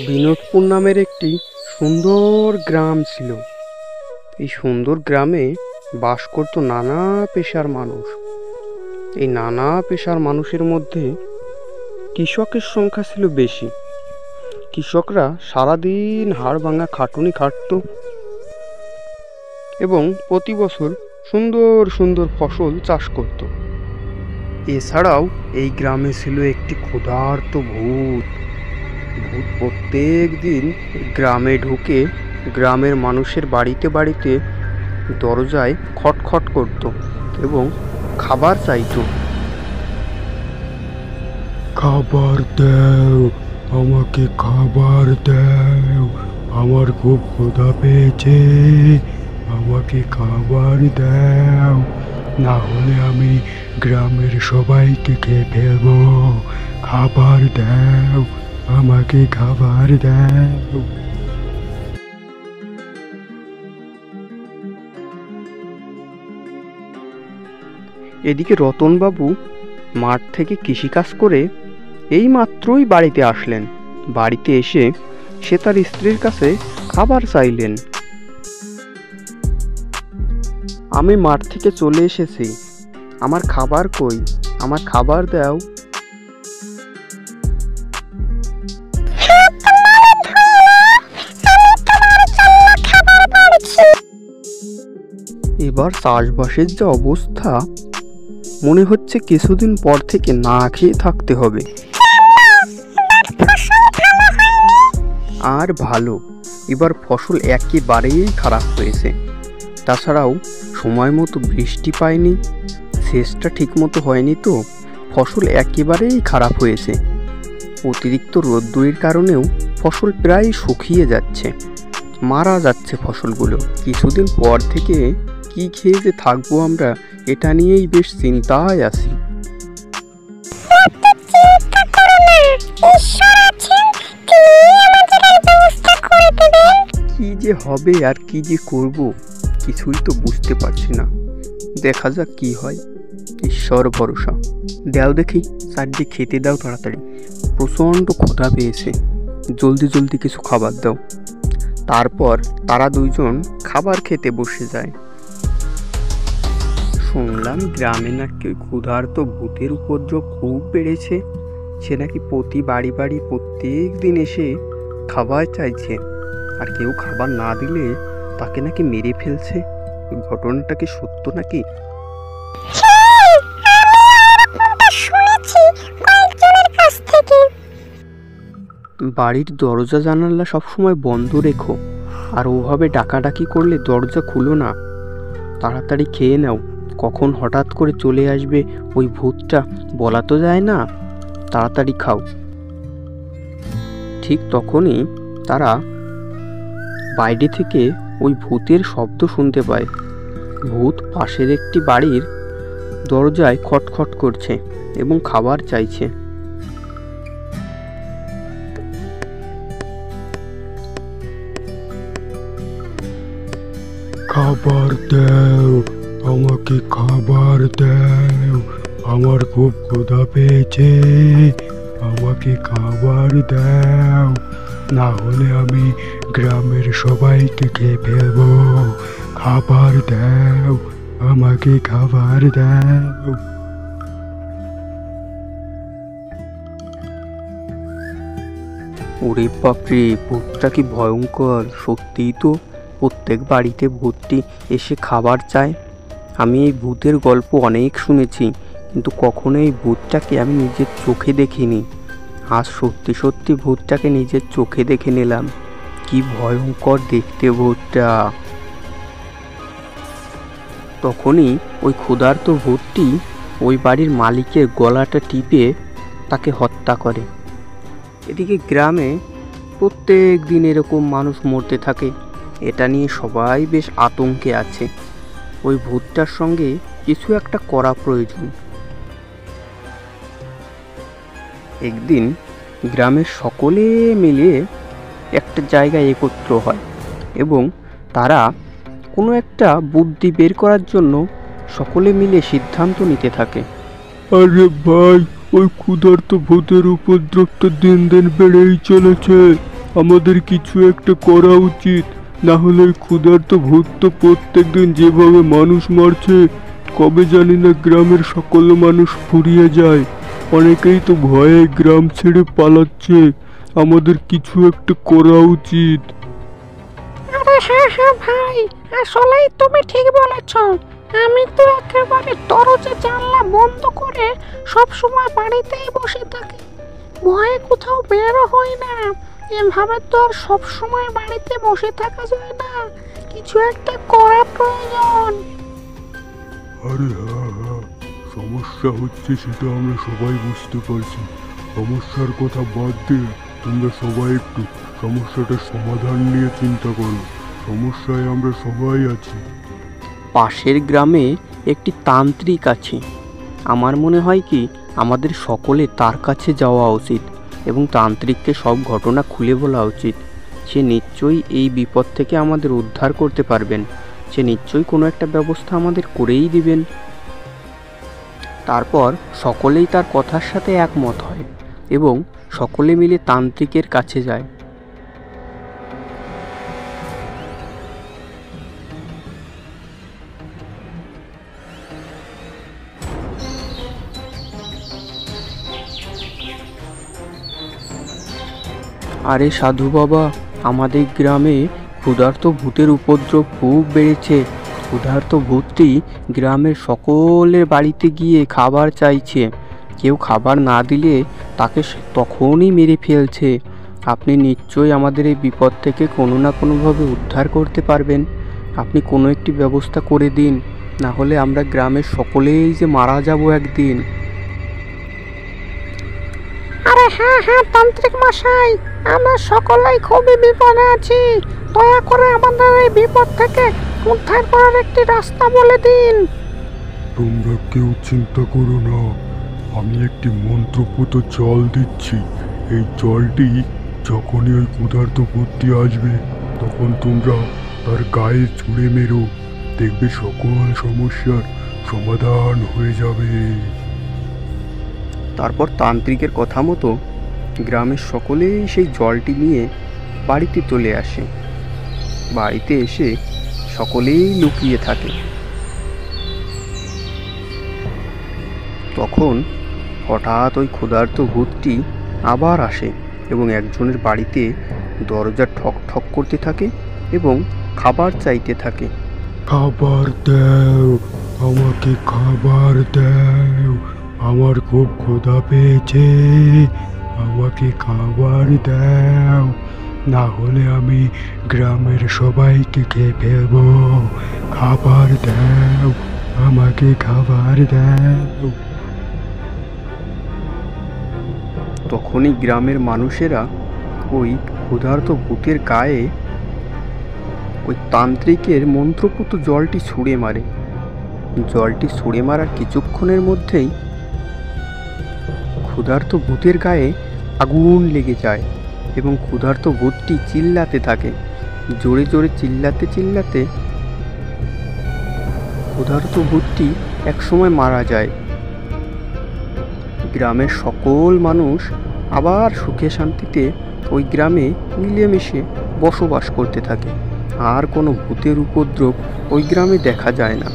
বিনোদপুর নামের একটি সুন্দর গ্রাম ছিল। এই সুন্দর গ্রামে বাস করত নানা পেশার মানুষ। এই নানা পেশার মানুষের মধ্যে কৃষকের সংখ্যা ছিল বেশি। কৃষকরা সারাদিন হাড় ভাঙা খাটুনি খাটত এবং প্রতি বছর সুন্দর সুন্দর ফসল চাষ করত। এছাড়াও এই গ্রামে ছিল একটি ক্ষুধার্ত ভূত। ভূত প্রত্যেক দিন গ্রামে ঢুকে গ্রামের মানুষের বাড়িতে বাড়িতে দরজায় খটখট করত এবং খাবার চাইতো। খাবার দাও, আমাকে খাবার দাও, আমার খুব ক্ষুধা পেয়েছে, আমাকে খাবার দাও, না হলে আমি গ্রামের সবাইকে খেয়ে ফেলবো। খাবার দাও, আমাকে খাবার দাও। এদিকে রতনবাবু মাঠ থেকে কৃষিকাজ করে এই মাত্রই বাড়িতে আসলেন। বাড়িতে এসে সে তার স্ত্রীর কাছে খাবার চাইলেন। আমি মাঠ থেকে চলে এসেছি, আমার খাবার কই, আমার খাবার দাও। এবার চাষবাসের যে অবস্থা, মনে হচ্ছে কিছুদিন পর থেকে না খেয়ে থাকতে হবে। আর ভালো, এবার ফসল একেবারেই খারাপ হয়েছে। তাছাড়াও সময় মতো বৃষ্টি পায়নি, সেচটা ঠিক মতো হয়নি, তো ফসল একেবারেই খারাপ হয়েছে। অতিরিক্ত রোদ্দুরের কারণেও ফসল প্রায় শুকিয়ে যাচ্ছে, মারা যাচ্ছে ফসলগুলো। কিছুদিন পর থেকে কি খেয়ে যে থাকবো আমরা, এটা নিয়েই বেশ চিন্তায় আছি। কি যে হবে আর কি যে করব, কিছুই তো বুঝতে পারছি না। দেখা যাক কি হয়, ঈশ্বর ভরসা। দাও দেখি, চারদিকে খেতে দাও তাড়াতাড়ি, প্রচণ্ড ক্ষুধা পেয়েছে, জলদি জলদি কিছু খাবার দাও। তারপর তারা দুইজন খাবার খেতে বসে যায়। শুনলাম গ্রামে নাকি ক্ষুধার্ত ভূতের উপদ্রব খুব বেড়েছে। সে নাকি প্রতি বাড়ি বাড়ি প্রত্যেক দিন এসে খাবার চাইছে, আর কেউ খাবার না দিলে তাকে নাকি মেরে ফেলছে। ঘটনাটা কি সত্য নাকি? বাড়ির দরজা জানালা সবসময় বন্ধ রেখো, আর ওভাবে ডাকাডাকি করলে দরজা খুলো না। তাড়াতাড়ি খেয়ে নাও, কখন হঠাৎ করে চলে আসবে ওই ভূতটা বলা তো যায় না। তাড়াতাড়ি খাও। ঠিক তখনই তারা বাইরে থেকে ওই ভূতের শব্দ শুনতে পায়। ভূত পাশের একটি বাড়ির দরজায় খটখট করছে এবং খাবার চাইছে। খাবার দাও, আমাকে খাবার দাও, আমার খুব ক্ষুধা পেয়েছে, আমাকে খাবার দাও, না হলে আমি গ্রামের সবাইকে খেয়ে ফেলবো। খাবার দাও, আমাকে খাবার দাও। ওরে বাপরে, ভূতটা কি ভয়ঙ্কর! সত্যিই তো প্রত্যেক বাড়িতে ভূতটি এসে খাবার চায়। আমি এই ভূতের গল্প অনেক শুনেছি, কিন্তু কখনো এই ভূতটাকে আমি নিজের চোখে দেখিনি। আজ সত্যি সত্যি ভূতটাকে নিজের চোখে দেখে নিলাম। কি ভয়ঙ্কর দেখতে ভূতটা! তখনই ওই ক্ষুধার্ত ভূতটি ওই বাড়ির মালিকের গলাটা টিপে তাকে হত্যা করে। এদিকে গ্রামে প্রত্যেক দিন এরকম মানুষ মরতে থাকে। এটা নিয়ে সবাই বেশ আতঙ্কে আছে। ওই ভূতটার সঙ্গে কিছু একটা করা প্রয়োজন। একদিন গ্রামের সকলে মিলে একটা জায়গায় একত্র হয় এবং তারা কোনো একটা বুদ্ধি বের করার জন্য সকলে মিলে সিদ্ধান্ত নিতে থাকে। আরে ভাই, ওই ক্ষুধার্ত ভূতের উপদ্রব তো দিন দিন বেড়েই চলেছে। আমাদের কিছু একটা করা উচিত, না হলে ওই ক্ষুধার্ত ভূত তো প্রত্যেকদিন যেভাবে মানুষ মারছে, কবে জানি না গ্রামের সকল মানুষ ফুরিয়ে যায়। অনেকেই তো ভয়ে গ্রাম ছেড়ে পালাচ্ছে। আমাদের কিছু একটা করা উচিত। আরে হ্যাঁ হ্যাঁ ভাই, আসলেই তুমি ঠিক বলেছ। আমি তো একেবারে দরজা জানলা বন্ধ করে সব সময় বাড়িতেই বসে থাকি, ভয়ে কোথাও বেরো হই না। এভাবে তো আর সব সময় বাড়িতে বসে থাকা যায় না, কিছু একটা করা প্রয়োজন। আরে হ্যাঁ হ্যাঁ, সমস্যা হচ্ছে সেটা আমরা সবাই বুঝতে পারছি। সমস্যার কথা বাদ দিয়ে তোমরা সবাই একটু সমস্যাটার সমাধান নিয়ে চিন্তা করো। সমস্যায় আমরা সবাই আছি। পাশের গ্রামে একটি তান্ত্রিক আছে। আমার মনে হয় কি আমাদের সকলে তার কাছে যাওয়া উচিত এবং তান্ত্রিককে সব ঘটনা খুলে বলা উচিত। সে নিশ্চয়ই এই বিপদ থেকে আমাদের উদ্ধার করতে পারবেন। সে নিশ্চয়ই কোনো একটা ব্যবস্থা আমাদের করেই দিবেন। তারপর সকলেই তার কথার সাথে একমত হয় এবং সকলে মিলে তান্ত্রিকের কাছে যায়। আরে সাধু বাবা, আমাদের গ্রামে ক্ষুধার্ত ভূতের উপদ্রব খুব বেড়েছে। ক্ষুধার্ত ভূতটি গ্রামের সকলের বাড়িতে গিয়ে খাবার চাইছে। কেউ খাবার না দিলে তাকে তখনই মেরে ফেলছে। আপনি নিশ্চয়ই আমাদের এই বিপদ থেকে কোনো না কোনোভাবে উদ্ধার করতে পারবেন। আপনি কোনো একটি ব্যবস্থা করে দিন, না হলে আমরা গ্রামের সকলেই যে মারা যাব একদিন। আরে হ্যাঁ হ্যাঁ তান্ত্রিক মশাই, আমরা সকলেই খুবই বিপদে আছি। দয়া করে আমাদের এই বিপদ থেকে উদ্ধার করার একটি রাস্তা বলে দিন। তোমরা কেউ চিন্তা করো না, আমি একটি মন্ত্রপুত জল দিচ্ছি। এই জলটি যখনই ওই ক্ষুধার্ত ভূতটি আসবে, তখন তোমরা তার গায়ে ছুঁড়ে মেরো, দেখবে সকল সমস্যার সমাধান হয়ে যাবে। তারপর তান্ত্রিকের কথা মতো গ্রামের সকলেই সেই জলটি নিয়ে বাড়িতে চলে আসে। বাড়িতে এসে সকলেই লুকিয়ে থাকে। তখন হঠাৎ ওই ক্ষুধার্ত ভূতটি আবার আসে এবং একজনের বাড়িতে দরজা ঠক ঠক করতে থাকে এবং খাবার চাইতে থাকে। খাবার দাও, আমাকে খাবার দাও, আমার খুব ক্ষুধা পেয়েছে, আমাকে খাবার দাও, না হলে আমি গ্রামের সবাইকে খেয়ে ফেলবো। খাবার দাও, আমাকে খাবার দাও। তখনই গ্রামের মানুষেরা ওই ক্ষুধার্ত ভূতের গায়ে ওই তান্ত্রিকের মন্ত্রপুত জলটি ছুঁড়ে মারে। জলটি ছুঁড়ে মারার কিছুক্ষণের মধ্যেই ক্ষুধার্ত ভূতের গায়ে আগুন লেগে যায় এবং ক্ষুধার্ত ভূতটি চিল্লাতে থাকে। জোরে জোরে চিল্লাতে চিল্লাতে ক্ষুধার্ত ভূতটি একসময় মারা যায়। গ্রামের সকল মানুষ আবার সুখে শান্তিতে ওই গ্রামে মিলেমিশে বসবাস করতে থাকে। আর কোনো ভূতের উপদ্রব ওই গ্রামে দেখা যায় না।